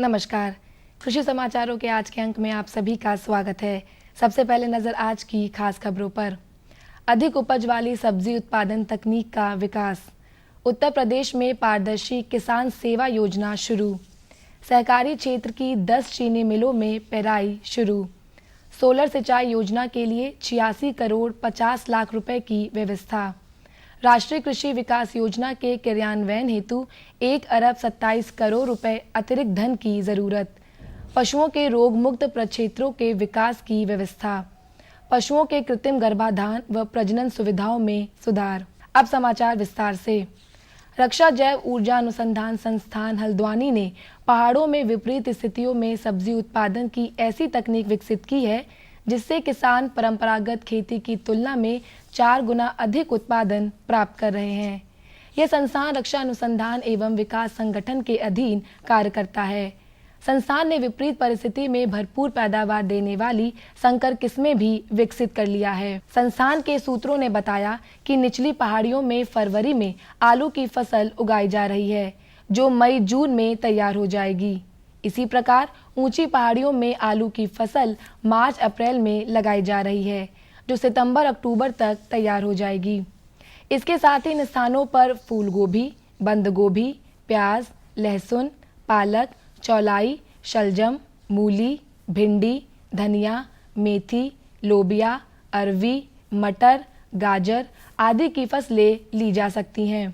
नमस्कार। कृषि समाचारों के आज के अंक में आप सभी का स्वागत है। सबसे पहले नजर आज की खास खबरों पर। अधिक उपज वाली सब्जी उत्पादन तकनीक का विकास। उत्तर प्रदेश में पारदर्शी किसान सेवा योजना शुरू। सहकारी क्षेत्र की 10 चीनी मिलों में पेराई शुरू। सोलर सिंचाई योजना के लिए 86 करोड़ 50 लाख रुपए की व्यवस्था। राष्ट्रीय कृषि विकास योजना के क्रियान्वयन हेतु 1 अरब 27 करोड़ रुपए अतिरिक्त धन की जरूरत। पशुओं के रोग मुक्त प्रक्षेत्रों के विकास की व्यवस्था। पशुओं के कृत्रिम गर्भाधान व प्रजनन सुविधाओं में सुधार। अब समाचार विस्तार से। रक्षा जैव ऊर्जा अनुसंधान संस्थान हल्द्वानी ने पहाड़ों में विपरीत स्थितियों में सब्जी उत्पादन की ऐसी तकनीक विकसित की है जिससे किसान परंपरागत खेती की तुलना में 4 गुना अधिक उत्पादन प्राप्त कर रहे हैं। यह संस्थान रक्षा अनुसंधान एवं विकास संगठन के अधीन कार्य करता है। संस्थान ने विपरीत परिस्थिति में भरपूर पैदावार देने वाली संकर किस्में भी विकसित कर लिया है। संस्थान के सूत्रों ने बताया कि निचली पहाड़ियों में फरवरी में आलू की फसल उगाई जा रही है, जो मई जून में तैयार हो जाएगी। इसी प्रकार ऊंची पहाड़ियों में आलू की फसल मार्च अप्रैल में लगाई जा रही है, जो सितंबर अक्टूबर तक तैयार हो जाएगी। इसके साथ ही इन स्थानों पर फूल गोभी, बंद गोभी, प्याज, लहसुन, पालक, चौलाई, शलजम, मूली, भिंडी, धनिया, मेथी, लोबिया, अरवी, मटर, गाजर आदि की फसलें ली जा सकती हैं।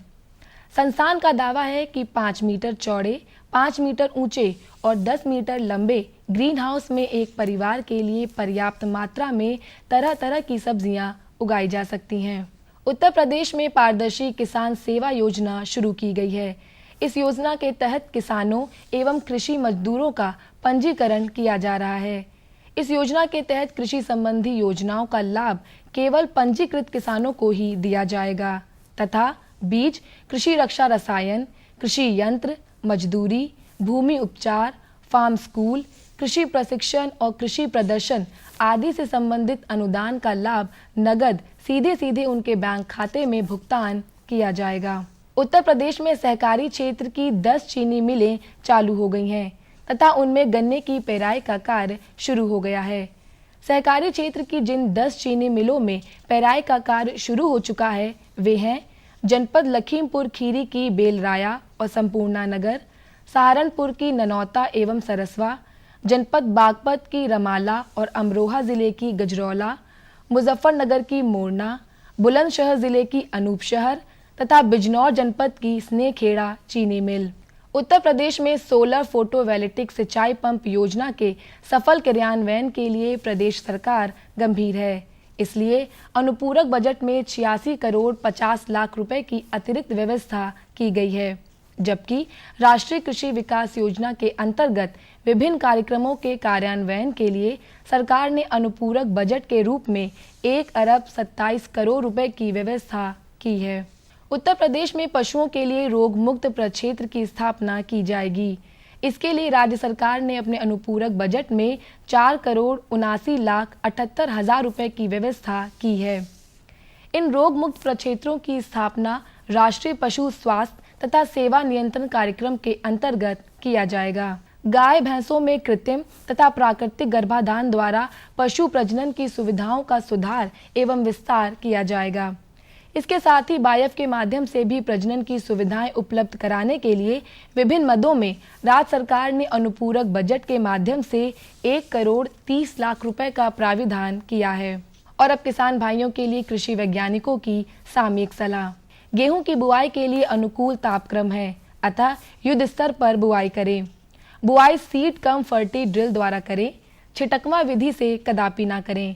संस्थान का दावा है कि 5 मीटर चौड़े, 5 मीटर ऊंचे और 10 मीटर लंबे ग्रीन हाउस में एक परिवार के लिए पर्याप्त मात्रा में तरह तरह की सब्जियां उगाई जा सकती हैं। उत्तर प्रदेश में पारदर्शी किसान सेवा योजना शुरू की गई है। इस योजना के तहत किसानों एवं कृषि मजदूरों का पंजीकरण किया जा रहा है। इस योजना के तहत कृषि संबंधी योजनाओं का लाभ केवल पंजीकृत किसानों को ही दिया जाएगा तथा बीज, कृषि रक्षा रसायन, कृषि यंत्र, मजदूरी, भूमि उपचार, फार्म स्कूल, कृषि प्रशिक्षण और कृषि प्रदर्शन आदि से संबंधित अनुदान का लाभ नगद सीधे सीधे उनके बैंक खाते में भुगतान किया जाएगा। उत्तर प्रदेश में सहकारी क्षेत्र की 10 चीनी मिलें चालू हो गई हैं तथा उनमें गन्ने की पेराई का कार्य शुरू हो गया है। सहकारी क्षेत्र की जिन 10 चीनी मिलों में पेराई का कार्य शुरू हो चुका है वे हैं जनपद लखीमपुर खीरी की बेलराया और संपूर्णा नगर, सहारनपुर की ननौता एवं सरसवा, जनपद बागपत की रमाला और अमरोहा जिले की गजरौला, मुजफ्फरनगर की मोरना, बुलंदशहर जिले की अनूपशहर तथा बिजनौर जनपद की स्नेखेड़ा चीनी मिल। उत्तर प्रदेश में सोलर फोटोवोल्टिक सिंचाई पंप योजना के सफल क्रियान्वयन के लिए प्रदेश सरकार गंभीर है। इसलिए अनुपूरक बजट में 86 करोड़ 50 लाख रुपए की अतिरिक्त व्यवस्था की गई है, जबकि राष्ट्रीय कृषि विकास योजना के अंतर्गत विभिन्न कार्यक्रमों के कार्यान्वयन के लिए सरकार ने अनुपूरक बजट के रूप में 1 अरब 27 करोड़ रुपए की व्यवस्था की है। उत्तर प्रदेश में पशुओं के लिए रोग मुक्त प्रक्षेत्र की स्थापना की जाएगी। इसके लिए राज्य सरकार ने अपने अनुपूरक बजट में 4 करोड़ 79 लाख 78 हजार रुपए की व्यवस्था की है। इन रोग मुक्त प्रक्षेत्रों की स्थापना राष्ट्रीय पशु स्वास्थ्य तथा सेवा नियंत्रण कार्यक्रम के अंतर्गत किया जाएगा। गाय भैंसों में कृत्रिम तथा प्राकृतिक गर्भाधान द्वारा पशु प्रजनन की सुविधाओं का सुधार एवं विस्तार किया जाएगा। इसके साथ ही बायफ के माध्यम से भी प्रजनन की सुविधाएं उपलब्ध कराने के लिए विभिन्न मदों में राज्य सरकार ने अनुपूरक बजट के माध्यम से 1 करोड़ 30 लाख रुपए का प्राविधान किया है। और अब किसान भाइयों के लिए कृषि वैज्ञानिकों की सामयिक सलाह। गेहूं की बुआई के लिए अनुकूल तापक्रम है, अतः युद्ध स्तर पर बुआई करें। बुआई सीड कम फर्टी ड्रिल द्वारा करें, छिटकवा विधि से कदापि न करें।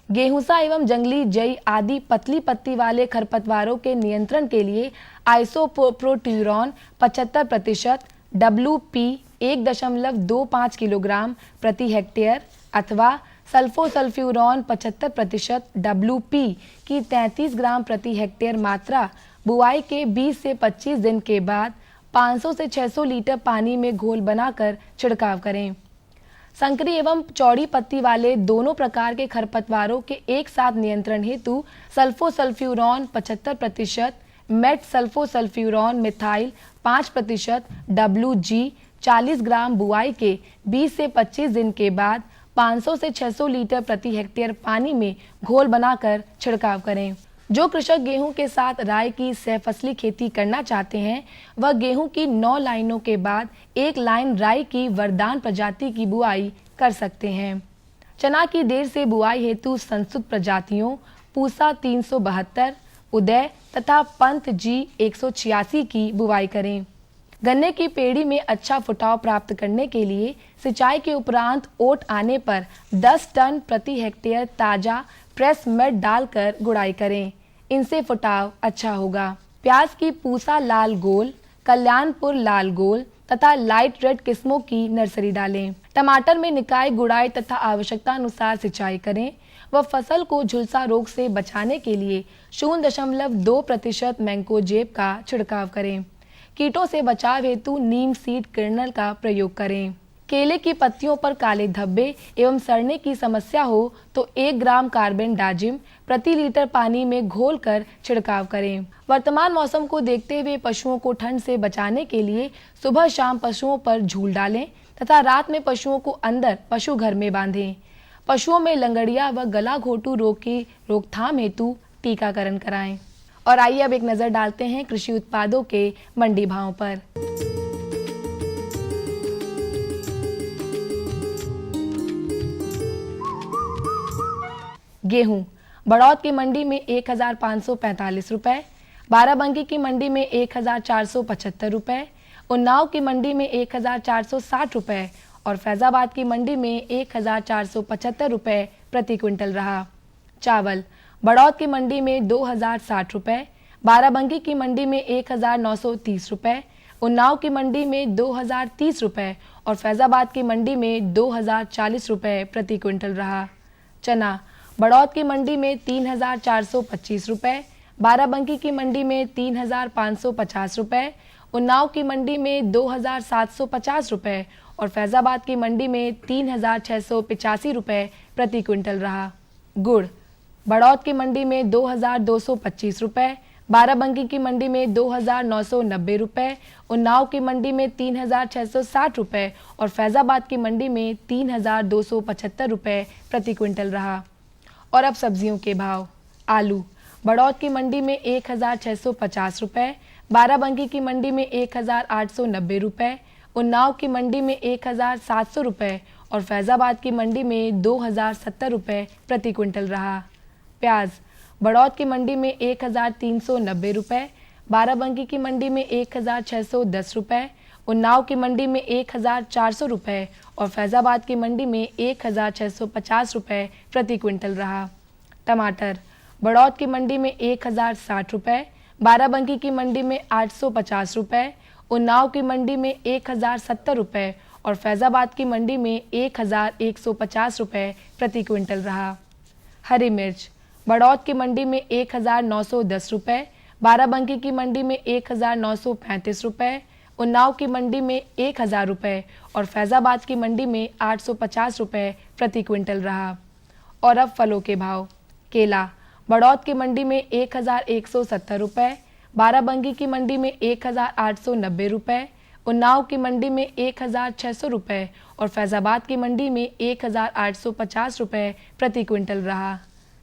गेहूंसा एवं जंगली जई आदि पतली पत्ती वाले खरपतवारों के नियंत्रण के लिए आइसोप्रोट्यूरॉन 75%, WP 1.25 किलोग्राम प्रति हेक्टेयर अथवा सल्फोसल्फ्यूरॉन 75%, WP की 33 ग्राम प्रति हेक्टेयर मात्रा बुआई के 20 से 25 दिन के बाद 500 से 600 लीटर पानी में घोल बनाकर छिड़काव करें। संकरी एवं चौड़ी पत्ती वाले दोनों प्रकार के खरपतवारों के एक साथ नियंत्रण हेतु सल्फोसल्फ्यूरॉन 75%, मेट सल्फोसल्फ्यूरॉन मिथाइल 5%, WG 40 ग्राम बुआई के 20 से 25 दिन के बाद 500 से 600 लीटर प्रति हेक्टेयर पानी में घोल बनाकर छिड़काव करें। जो कृषक गेहूं के साथ राई की सहफसली खेती करना चाहते हैं, वह गेहूं की 9 लाइनों के बाद 1 लाइन राई की वरदान प्रजाति की बुआई कर सकते हैं। चना की देर से बुआई हेतु संस्तुत प्रजातियों पूसा 372, उदय तथा पंत जी 186 की बुआई करें। गन्ने की पेड़ी में अच्छा फुटाव प्राप्त करने के लिए सिंचाई के उपरांत ओट आने पर 10 टन प्रति हेक्टेयर ताजा प्रेस मेड डालकर गुड़ाई करें। इनसे फुटाव अच्छा होगा। प्याज की पूसा लाल गोल, कल्याणपुर लाल गोल तथा लाइट रेड किस्मों की नर्सरी डालें। टमाटर में निकाय गुड़ाई तथा आवश्यकता अनुसार सिंचाई करें व फसल को झुलसा रोग से बचाने के लिए 0.2% मैंकोजेब का छिड़काव करें। कीटों से बचाव हेतु नीम सीड किरणल का प्रयोग करें। केले की पत्तियों पर काले धब्बे एवं सड़ने की समस्या हो तो 1 ग्राम कार्बन डाजिम प्रति लीटर पानी में घोलकर छिड़काव करें। वर्तमान मौसम को देखते हुए पशुओं को ठंड से बचाने के लिए सुबह शाम पशुओं पर झूल डालें तथा रात में पशुओं को अंदर पशु घर में बांधें। पशुओं में लंगड़िया व गला घोटू रोग की रोकथाम हेतु टीकाकरण कराएं। और आइए अब एक नजर डालते हैं कृषि उत्पादों के मंडी भाव पर। गेहूं बड़ौद की मंडी में 1545 रुपए, बाराबंकी की मंडी में 1475 रुपए, उन्नाव की मंडी में 1460 रुपए और फैजाबाद की मंडी में 1475 रुपए प्रति क्विंटल रहा। चावल बड़ौद की मंडी में 2060 रुपए, बाराबंकी की मंडी में 1930 रुपए, उन्नाव की मंडी में 2030 रुपए और फैजाबाद की मंडी में 2040 रुपए प्रति क्विंटल रहा। चना बड़ौद की मंडी में 3425 रुपए, बाराबंकी की मंडी में 3550 रुपए, उन्नाव की मंडी में 2750 रुपए और फैजाबाद की मंडी में 3685 रुपए प्रति क्विंटल रहा। गुड़ बड़ौद की मंडी में 2225 रुपए, बाराबंकी की मंडी में 2990 रुपए, उन्नाव की मंडी में 3660 रुपए और फैजाबाद की मंडी में 3275 रुपए प्रति क्विंटल रहा। और अब सब्जियों के भाव। आलू बड़ौद की मंडी में 1650 रुपए, बाराबंकी की मंडी में 1890 रुपए, उन्नाव की मंडी में 1700 रुपए और फैजाबाद की मंडी में 2070 रुपए प्रति क्विंटल रहा। प्याज बड़ौद की मंडी में 1390 रुपए, बाराबंकी की मंडी में 1610 रुपए, उन्नाव की मंडी में 1400 रुपए और फैजाबाद की मंडी में 1650 रुपए प्रति क्विंटल रहा। टमाटर बड़ौद की मंडी में 1060 रुपए, बाराबंकी की मंडी में 850 रुपए, उन्नाव की मंडी में 1070 रुपए और फैजाबाद की मंडी में 1150 रुपए प्रति क्विंटल रहा। हरी मिर्च बड़ौद की मंडी में 1910 रुपए, बाराबंकी की मंडी में 1935 रुपए, उन्नाव की मंडी में 1000 रुपए और फैजाबाद की मंडी में 850 रुपए प्रति क्विंटल रहा। और अब फलों के भाव। केला बड़ौद की मंडी में 1170 रुपए, बाराबंकी की मंडी में 1890 रुपए, उन्नाव की मंडी में 1600 रुपए और फैजाबाद की मंडी में 1850 रुपए प्रति क्विंटल रहा।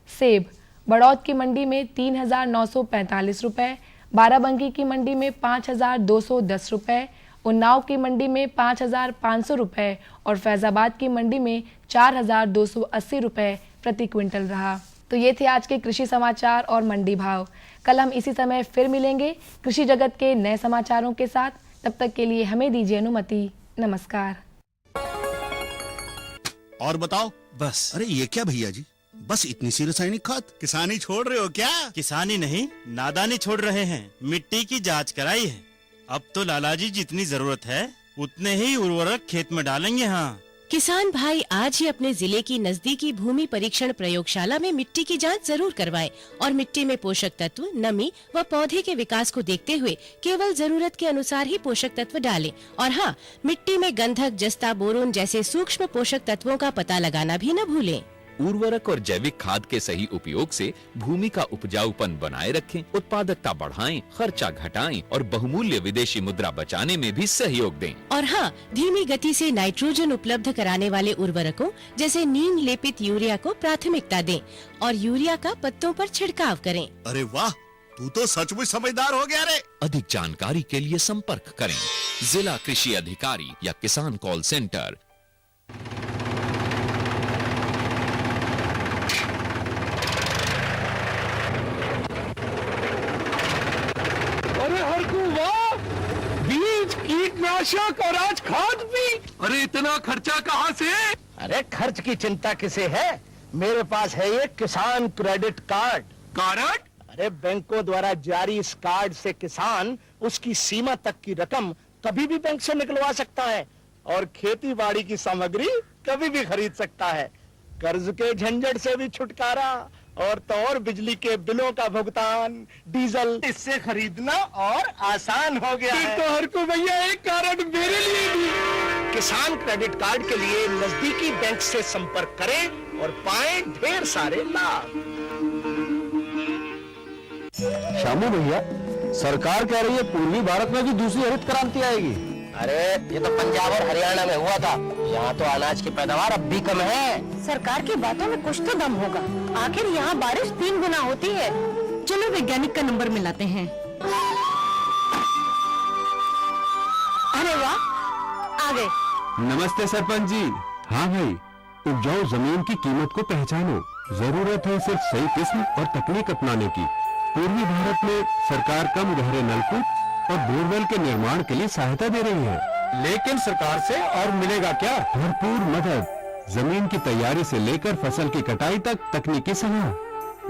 सेब बड़ौद की मंडी में 3945 रुपए, बाराबंकी की मंडी में 5210 रुपए, उन्नाव की मंडी में 5500 रुपए और फैजाबाद की मंडी में 4280 रुपए प्रति क्विंटल रहा। तो ये थे आज के कृषि समाचार और मंडी भाव। कल हम इसी समय फिर मिलेंगे कृषि जगत के नए समाचारों के साथ। तब तक के लिए हमें दीजिए अनुमति। नमस्कार। और बताओ। बस। अरे ये क्या भैया जी, बस इतनी सी रासायनिक खाद? किसानी छोड़ रहे हो क्या? किसानी नहीं, नादानी छोड़ रहे हैं। मिट्टी की जांच कराई है। अब तो लालाजी जितनी जरूरत है उतने ही उर्वरक खेत में डालेंगे। हाँ, किसान भाई आज ही अपने जिले की नजदीकी भूमि परीक्षण प्रयोगशाला में मिट्टी की जांच जरूर करवाएं और मिट्टी में पोषक तत्व, नमी व पौधे के विकास को देखते हुए केवल जरूरत के अनुसार ही पोषक तत्व डालें। और हाँ, मिट्टी में गंधक, जस्ता, बोरोन जैसे सूक्ष्म पोषक तत्वों का पता लगाना भी न भूलें। उर्वरक और जैविक खाद के सही उपयोग से भूमि का उपजाऊपन बनाए रखें, उत्पादकता बढ़ाएं, खर्चा घटाएं और बहुमूल्य विदेशी मुद्रा बचाने में भी सहयोग दें। और हाँ, धीमी गति से नाइट्रोजन उपलब्ध कराने वाले उर्वरकों जैसे नीम लेपित यूरिया को प्राथमिकता दें और यूरिया का पत्तों पर छिड़काव करें। अरे वाह, तू तो सचमुच समझदार हो गया रे। अधिक जानकारी के लिए संपर्क करें जिला कृषि अधिकारी या किसान कॉल सेंटर। अरे हरकू वाह, बीज कीटनाशक और आज खाद भी। अरे इतना खर्चा कहाँ से? अरे खर्च की चिंता किसे है, मेरे पास है ये किसान क्रेडिट कार्ड। कार्ड? अरे बैंकों द्वारा जारी इस कार्ड से किसान उसकी सीमा तक की रकम कभी भी बैंक से निकलवा सकता है और खेती बाड़ी की सामग्री कभी भी खरीद सकता है। कर्ज के झंझट से भी छुटकारा और तो और बिजली के बिलों का भुगतान, डीजल इससे खरीदना और आसान हो गया है। तो हरकू भैया एक कार्ड मेरे लिए भी। किसान क्रेडिट कार्ड के लिए नजदीकी बैंक से संपर्क करें और पाएं ढेर सारे लाभ। शामू भैया, सरकार कह रही है पूर्वी भारत में भी दूसरी हरित क्रांति आएगी। अरे ये तो पंजाब और हरियाणा में हुआ था, यहाँ तो अनाज की पैदावार अब भी कम है। सरकार की बातों में कुछ तो दम होगा, आखिर यहाँ बारिश 3 गुना होती है। चलो वैज्ञानिक का नंबर मिलाते हैं। अरे वाह, आ गए। नमस्ते सरपंच जी। हाँ भाई, उपजाऊ जमीन की कीमत को पहचानो। जरूरत है सिर्फ सही किस्म और तकनीक अपनाने की। पूर्वी भारत में सरकार कम गहरे नलकूप और बोरवेल के निर्माण के लिए सहायता दे रही है। लेकिन सरकार से और मिलेगा क्या? भरपूर मदद, जमीन की तैयारी से लेकर फसल की कटाई तक तकनीकी सलाह।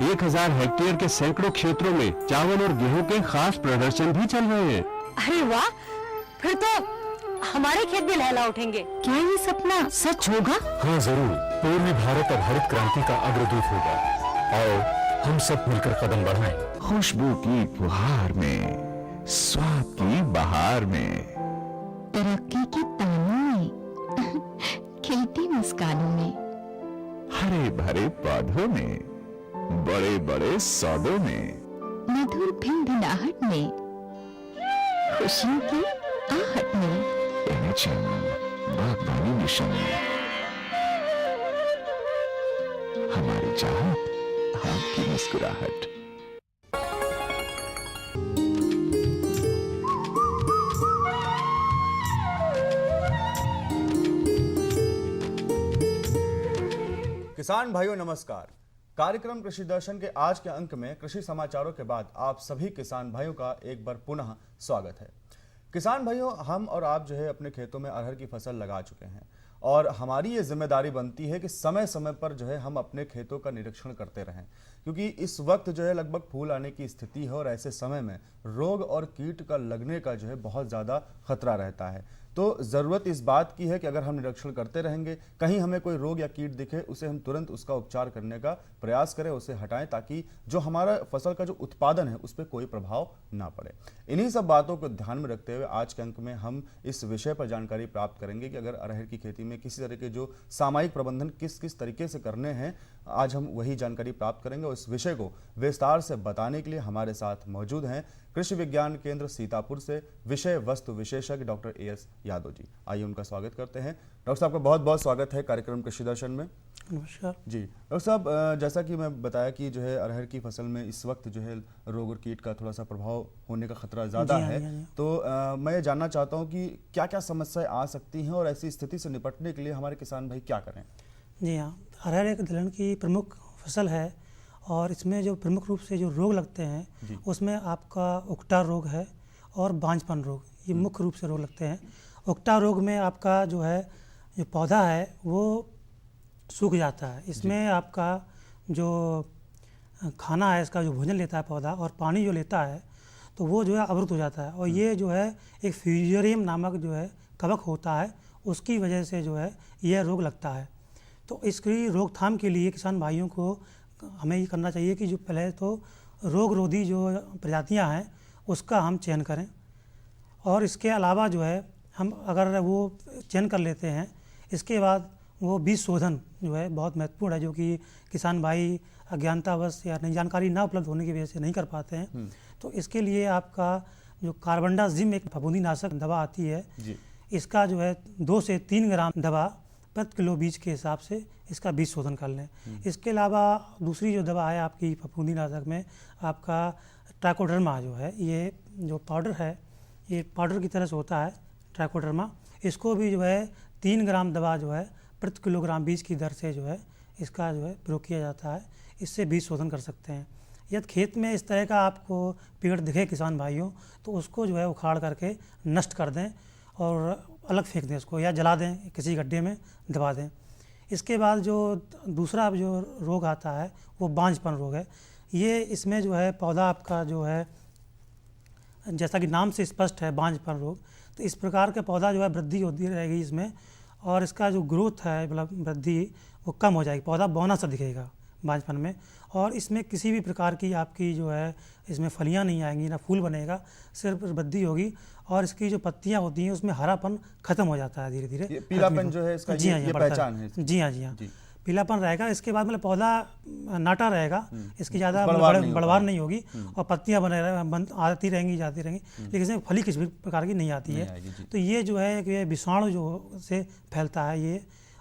1000 हेक्टेयर के सैकड़ों क्षेत्रों में चावल और गेहूं के खास प्रदर्शन भी चल रहे हैं। अरे वाह, फिर तो हमारे खेत भी लहला उठेंगे। क्या ये सपना सच होगा? हाँ जरूर, पूर्वी भारत अब हरित क्रांति का अग्रदूत होगा। आओ हम सब मिलकर कदम बढ़ाएं। खुशबू की फुहार में, स्वाद की बहार में, तरक्की की तानों में, खिलती मुस्कानों में, हरे भरे पौधों में, बड़े बड़े सौदों में, मधुर भिनभिनाहट में, खुशियों की आहट में, एनएचएम बागवानी मिशन, हमारी चाहत, आपकी मुस्कुराहट। किसान भाइयों नमस्कार। कार्यक्रम कृषि दर्शन के आज के अंक में कृषि समाचारों के बाद आप सभी किसान भाइयों का एक बार पुनः स्वागत है। किसान भाइयों, हम और आप जो है अपने खेतों में अरहर की फसल लगा चुके हैं और हमारी ये जिम्मेदारी बनती है कि समय समय पर जो है हम अपने खेतों का निरीक्षण करते रहें, क्योंकि इस वक्त जो है लगभग फूल आने की स्थिति है और ऐसे समय में रोग और कीट का लगने का जो है बहुत ज़्यादा खतरा रहता है। तो ज़रूरत इस बात की है कि अगर हम निरीक्षण करते रहेंगे, कहीं हमें कोई रोग या कीट दिखे, उसे हम तुरंत उसका उपचार करने का प्रयास करें, उसे हटाएं, ताकि जो हमारा फसल का जो उत्पादन है उस पर कोई प्रभाव ना पड़े। इन्हीं सब बातों को ध्यान में रखते हुए आज के अंक में हम इस विषय पर जानकारी प्राप्त करेंगे कि अगर अरहर की खेती में किसी तरह के जो सामयिक प्रबंधन किस किस तरीके से करने हैं, आज हम वही जानकारी प्राप्त करेंगे। और इस विषय को विस्तार से बताने के लिए हमारे साथ मौजूद हैं कृषि विज्ञान केंद्र सीतापुर से विषय वस्तु विशेषज्ञ डॉक्टर AS यादव जी। आइए उनका स्वागत करते हैं। डॉक्टर साहब का बहुत बहुत स्वागत है कार्यक्रम कृषि दर्शन में। नमस्कार जी। डॉक्टर साहब, जैसा कि मैं बताया कि जो है अरहर की फसल में इस वक्त जो है रोग और कीट का थोड़ा सा प्रभाव होने का खतरा ज़्यादा है, तो मैं ये जानना चाहता हूँ कि क्या क्या समस्याएं आ सकती हैं और ऐसी स्थिति से निपटने के लिए हमारे किसान भाई क्या करें? जी हाँ, अरहर एक दलहन की प्रमुख फसल है और इसमें जो प्रमुख रूप से जो रोग लगते हैं उसमें आपका उकटा रोग है और बांझपन रोग, ये मुख्य रूप से रोग लगते हैं। उकटा रोग में आपका जो है जो पौधा है वो सूख जाता है। इसमें आपका जो खाना है, इसका जो भोजन लेता है पौधा और पानी जो लेता है, तो वो जो है अवरुद्ध हो जाता है। और ये जो है एक फ्यूजेरियम नामक जो है कवक होता है, उसकी वजह से जो है यह रोग लगता है। तो इसकी रोकथाम के लिए किसान भाइयों को हमें ये करना चाहिए कि जो पहले तो रोग रोधी जो प्रजातियां हैं उसका हम चयन करें, और इसके अलावा जो है हम अगर वो चयन कर लेते हैं, इसके बाद वो बीज शोधन जो है बहुत महत्वपूर्ण है, जो कि किसान भाई अज्ञानतावश या नई जानकारी ना उपलब्ध होने की वजह से नहीं कर पाते हैं। तो इसके लिए आपका जो कार्बनडाजिम एक फफूंदीनाशक दवा आती है, इसका जो है 2 से 3 ग्राम दवा प्रति किलो बीज के हिसाब से इसका बीज शोधन कर लें। इसके अलावा दूसरी जो दवा है आपकी फफूंदीनाशक में, आपका ट्राइकोडर्मा जो है, ये जो पाउडर है, ये पाउडर की तरह से होता है ट्राइकोडर्मा। इसको भी जो है 3 ग्राम दवा जो है प्रति किलोग्राम बीज की दर से जो है इसका जो है प्रयोग किया जाता है। इससे बीज शोधन कर सकते हैं। यदि खेत में इस तरह का आपको पेड़ दिखे किसान भाइयों, तो उसको जो है उखाड़ करके नष्ट कर दें और अलग फेंक दें उसको, या जला दें, किसी गड्ढे में दबा दें। इसके बाद जो दूसरा जो रोग आता है वो बांझपन रोग है। ये इसमें जो है पौधा आपका जो है, जैसा कि नाम से स्पष्ट है बांझपन रोग, तो इस प्रकार का पौधा जो है वृद्धि होती रहेगी इसमें, और इसका जो ग्रोथ है मतलब वृद्धि वो कम हो जाएगी, पौधा बौना सा दिखेगा बांझपन में। और इसमें किसी भी प्रकार की आपकी जो है इसमें फलियां नहीं आएंगी, ना फूल बनेगा, सिर्फ वृद्धि होगी। और इसकी जो पत्तियां होती हैं उसमें हरापन खत्म हो जाता है धीरे धीरे। पीलापन जो है इसका जी हाँ, ये पहचान है। जी हाँ पीलापन रहेगा। इसके बाद मतलब पौधा नाटा रहेगा, इसकी ज़्यादा बढ़वार नहीं होगी, और पत्तियां आती रहेंगी जाती रहेंगी, लेकिन इसमें फली किसी भी प्रकार की नहीं आती है। तो ये जो है कि विषाणु जो से फैलता है ये,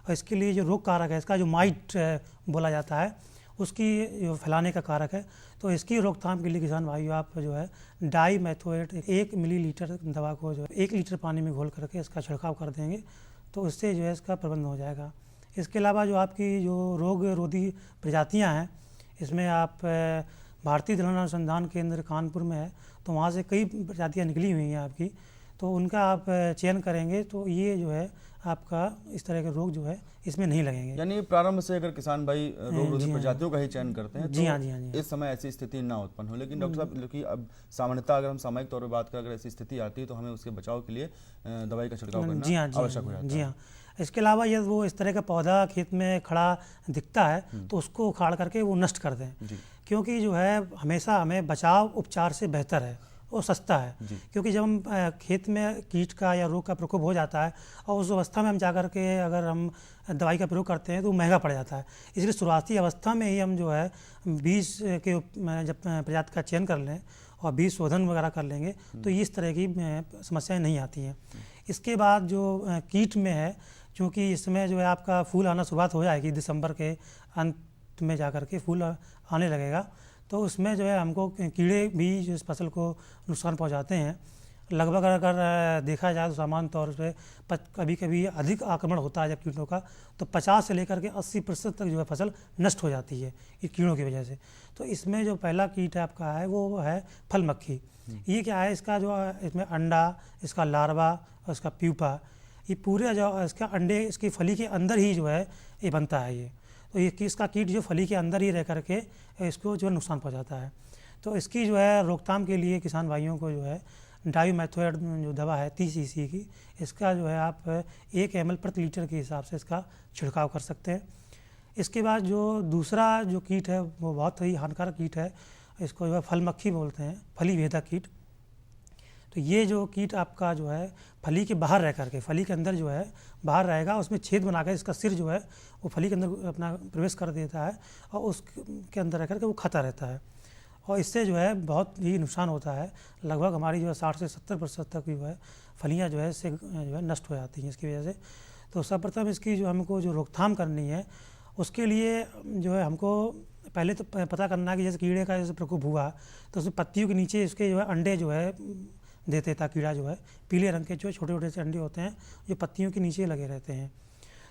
और इसके लिए जो रोग कारक है इसका जो माइट बोला जाता है, उसकी जो फैलाने का कारक है। तो इसकी रोकथाम के लिए किसान भाइयों आप जो है डाईमेथोएट 1 मिलीलीटर दवा को जो 1 लीटर पानी में घोल करके इसका छिड़काव कर देंगे, तो इससे जो है इसका प्रबंधन हो जाएगा। इसके अलावा जो आपकी जो रोग रोधी प्रजातियां हैं, इसमें आप भारतीय दलहन अनुसंधान केंद्र कानपुर में है, तो वहाँ से कई प्रजातियां निकली हुई हैं आपकी, तो उनका आप चयन करेंगे तो ये जो है आपका इस तरह के रोग जो है इसमें नहीं लगेंगे। यानी प्रारंभ से अगर किसान भाई रोग रोधी प्रजातियों का ही चयन करते हैं तो इस समय ऐसी स्थिति ना उत्पन्न हो। लेकिन डॉक्टर साहब, क्योंकि अब सामान्यतः अगर हम सामयिक तौर पर बात करें, अगर ऐसी स्थिति आती है तो हमें उसके बचाव के लिए दवाई का छिड़काव करना आवश्यक हो जाता है। जी हाँ। इसके अलावा यदि वो इस तरह का पौधा खेत में खड़ा दिखता है तो उसको उखाड़ करके वो नष्ट कर दें, क्योंकि जो है हमेशा हमें बचाव उपचार से बेहतर है, वो सस्ता है। क्योंकि जब हम खेत में कीट का या रोग का प्रकोप हो जाता है और उस अवस्था में हम जाकर के अगर हम दवाई का प्रयोग करते हैं तो महंगा पड़ जाता है। इसलिए शुरुआती अवस्था में ही हम जो है बीज के जब प्रजाति का चयन कर लें और बीज शोधन वगैरह कर लेंगे तो इस तरह की समस्याएं नहीं आती हैं। इसके बाद जो कीट में है, क्योंकि इसमें जो है आपका फूल आना शुरुआत हो जाएगी, दिसंबर के अंत में जाकर के फूल आने लगेगा, तो उसमें जो है हमको कीड़े भी जो इस फसल को नुकसान पहुंचाते हैं। लगभग अगर देखा जाए तो सामान्य तौर पे कभी कभी अधिक आक्रमण होता है जब कीटों का, तो 50 से लेकर के 80% तक जो है फसल नष्ट हो जाती है ये कीड़ों की वजह से। तो इसमें जो पहला कीट आपका है वो है फल मक्खी। ये क्या है, इसका जो इसमें अंडा, इसका लार्वा और इसका प्यूपा, ये पूरे जो इसका अंडे इसकी फली के अंदर ही जो है ये बनता है। ये तो ये इसका कीट जो फली के अंदर ही रह करके इसको जो है नुकसान पहुंचाता है। तो इसकी जो है रोकथाम के लिए किसान भाइयों को जो है डाईमेथोएट जो दवा है 30 cc की, इसका जो है आप 1 ml प्रति लीटर के हिसाब से इसका छिड़काव कर सकते हैं। इसके बाद जो दूसरा जो कीट है वो बहुत ही हानिकारक कीट है, इसको जो है फल मक्खी बोलते हैं, फली भेदा कीट। तो ये जो कीट आपका जो है फली के बाहर रह करके, फली के अंदर जो है बाहर रहेगा, उसमें छेद बनाकर इसका सिर जो है वो फली के अंदर अपना प्रवेश कर देता है और उसके अंदर रह करके वो खाता रहता है, और इससे जो है बहुत ही नुकसान होता है। लगभग हमारी जो है 60 से 70% तक जो है फलियाँ जो है इससे जो है नष्ट हो जाती हैं इसकी वजह से। तो सर्वप्रथम इसकी जो हमको जो रोकथाम करनी है उसके लिए जो है हमको पहले तो पता करना है कि जैसे कीड़े का जैसे प्रकोप हुआ तो उसमें पत्तियों के नीचे इसके जो है अंडे जो है देते था कीड़ा, जो है पीले रंग के जो छोटे छोटे से अंडे होते हैं जो पत्तियों के नीचे लगे रहते हैं।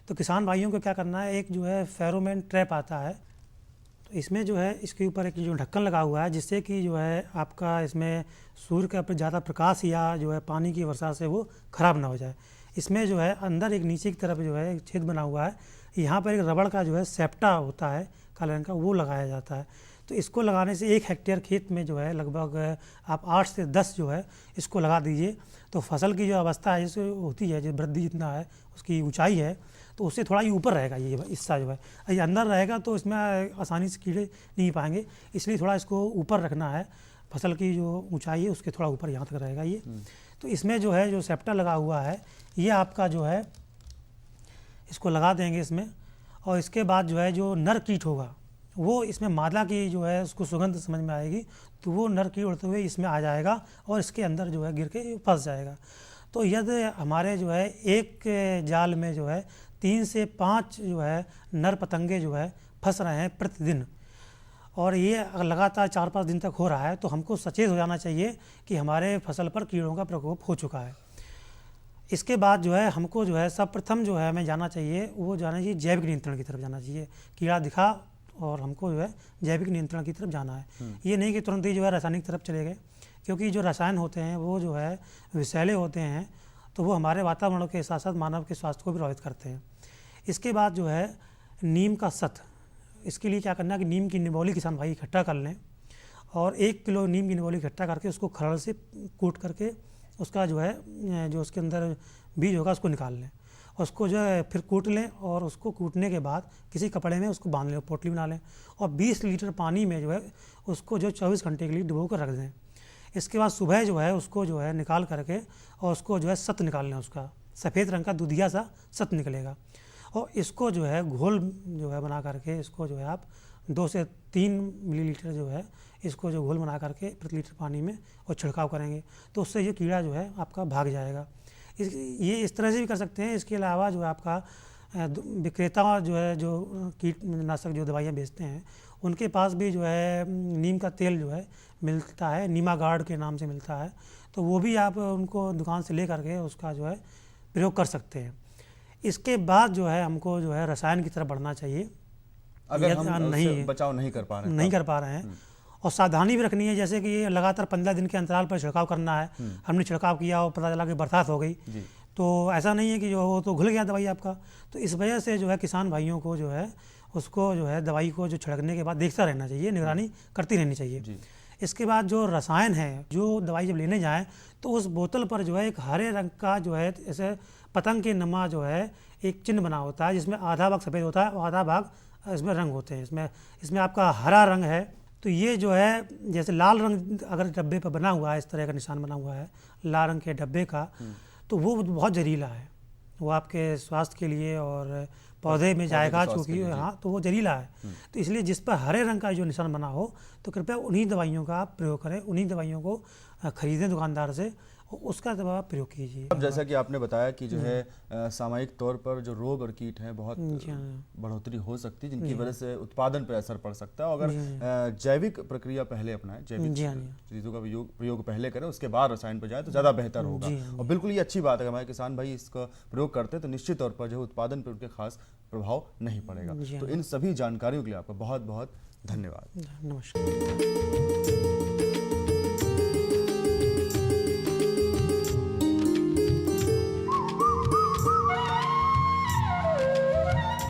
तो किसान भाइयों को क्या करना है, एक जो है फेरोमोन ट्रैप आता है, तो इसमें जो है इसके ऊपर एक जो ढक्कन लगा हुआ है जिससे कि जो है आपका इसमें सूर्य का ज़्यादा प्रकाश या जो है पानी की वर्षा से वो ख़राब ना हो जाए। इसमें जो है अंदर एक नीचे की तरफ जो है एक छेद बना हुआ है, यहाँ पर एक रबड़ का जो है सेप्टा होता है काले रंग का, वो लगाया जाता है। तो इसको लगाने से 1 हेक्टेयर खेत में जो है लगभग आप 8 से 10 जो है इसको लगा दीजिए, तो फसल की जो अवस्था है जैसे होती है, जो वृद्धि जितना है उसकी ऊंचाई है, तो उससे थोड़ा ही ऊपर रहेगा ये हिस्सा जो है। ये अंदर रहेगा तो इसमें आसानी से कीड़े नहीं पाएंगे, इसलिए थोड़ा इसको ऊपर रखना है, फसल की जो ऊंचाई है उसके थोड़ा ऊपर यहाँ तक रहेगा ये। तो इसमें जो है जो सेप्टा लगा हुआ है ये आपका जो है इसको लगा देंगे इसमें, और इसके बाद जो है जो नर कीट होगा वो इसमें मादा की जो है उसको सुगंध समझ में आएगी, तो वो नर कीट उड़ते हुए इसमें आ जाएगा और इसके अंदर जो है गिर के फंस जाएगा। तो यदि हमारे जो है एक जाल में जो है 3 से 5 जो है नर पतंगे जो है फंस रहे हैं प्रतिदिन, और ये अगर लगातार 4-5 दिन तक हो रहा है, तो हमको सचेत हो जाना चाहिए कि हमारे फसल पर कीड़ों का प्रकोप हो चुका है। इसके बाद जो है हमको जो है सर्वप्रथम जो है हमें जाना चाहिए, वो जाना चाहिए जैविक नियंत्रण की तरफ जाना चाहिए। कीड़ा दिखा और हमको जो है जैविक नियंत्रण की तरफ जाना है। ये नहीं कि तुरंत ही जो है रासायनिक तरफ चले गए, क्योंकि जो रसायन होते हैं वो जो है विषैले होते हैं, तो वो हमारे वातावरण के साथ साथ मानव के स्वास्थ्य को भी प्रभावित करते हैं। इसके बाद जो है नीम का सत, इसके लिए क्या करना है कि नीम की निमोली किसान भाई इकट्ठा कर लें, और 1 किलो नीम की निमोली इकट्ठा करके उसको खरड़ से कूट करके उसका जो है जो उसके अंदर बीज होगा उसको निकाल लें, उसको जो है फिर कूट लें, और उसको कूटने के बाद किसी कपड़े में उसको बांध लें, पोटली बना लें, और 20 लीटर पानी में जो है उसको जो 24 घंटे के लिए डुबो कर रख दें। इसके बाद सुबह जो है उसको जो है निकाल करके और उसको जो है सत निकाल लें, उसका सफ़ेद रंग का दूधिया सा सत निकलेगा, और इसको जो है घोल जो है बना करके इसको जो है आप 2 से 3 मिलीलीटर जो है इसको जो घोल बना करके प्रति लीटर पानी में और छिड़काव करेंगे, तो उससे ये कीड़ा जो है आपका भाग जाएगा। ये इस तरह से भी कर सकते हैं। इसके अलावा जो है आपका विक्रेता जो है जो कीटनाशक जो दवाइयाँ बेचते हैं, उनके पास भी जो है नीम का तेल जो है मिलता है, नीमा गार्ड के नाम से मिलता है, तो वो भी आप उनको दुकान से ले करके उसका जो है प्रयोग कर सकते हैं। इसके बाद जो है हमको जो है रसायन की तरफ बढ़ना चाहिए, अगर हम नहीं बचाव नहीं कर पा रहे हैं और सावधानी भी रखनी है, जैसे कि लगातार 15 दिन के अंतराल पर छिड़काव करना है। हमने छिड़काव किया और पता चला कि बरसात हो गई, तो ऐसा नहीं है कि जो वो तो घुल गया दवाई आपका, तो इस वजह से जो है किसान भाइयों को जो है उसको जो है दवाई को जो छिड़कने के बाद देखता रहना चाहिए, निगरानी करती रहनी चाहिए। इसके बाद जो रसायन है, जो दवाई जब लेने जाएँ तो उस बोतल पर जो है एक हरे रंग का जो है ऐसे पतंग के नमा जो है एक चिन्ह बना होता है, जिसमें आधा भाग सफ़ेद होता है और आधा भाग इसमें रंग होते हैं। इसमें आपका हरा रंग है, तो ये जो है जैसे लाल रंग अगर डब्बे पर बना हुआ है, इस तरह का निशान बना हुआ है लाल रंग के डब्बे का, तो वो बहुत जहरीला है, वो आपके स्वास्थ्य के लिए और पौधे में जाएगा, चूँकि हाँ तो वो जहरीला है। तो इसलिए जिस पर हरे रंग का जो निशान बना हो, तो कृपया उन्हीं दवाइयों का आप प्रयोग करें, उन्हीं दवाइयों को खरीदें दुकानदार से, उसका दवा प्रयोग कीजिए। अब जैसा कि आपने बताया कि जो है सामयिक तौर पर जो रोग और कीट हैं बहुत बढ़ोतरी हो सकती है, जिनकी वजह से उत्पादन पर असर पड़ सकता है। अगर जैविक प्रक्रिया पहले अपनाएं, जैविक चीज़ों का प्रयोग पहले करें, उसके बाद रसायन पर जाए तो ज़्यादा बेहतर होगा। और बिल्कुल ये अच्छी बात है, हमारे किसान भाई इसका प्रयोग करते हैं तो निश्चित तौर पर जो उत्पादन पर उनके खास प्रभाव नहीं पड़ेगा। तो इन सभी जानकारियों के लिए आपका बहुत बहुत धन्यवाद। नमस्कार।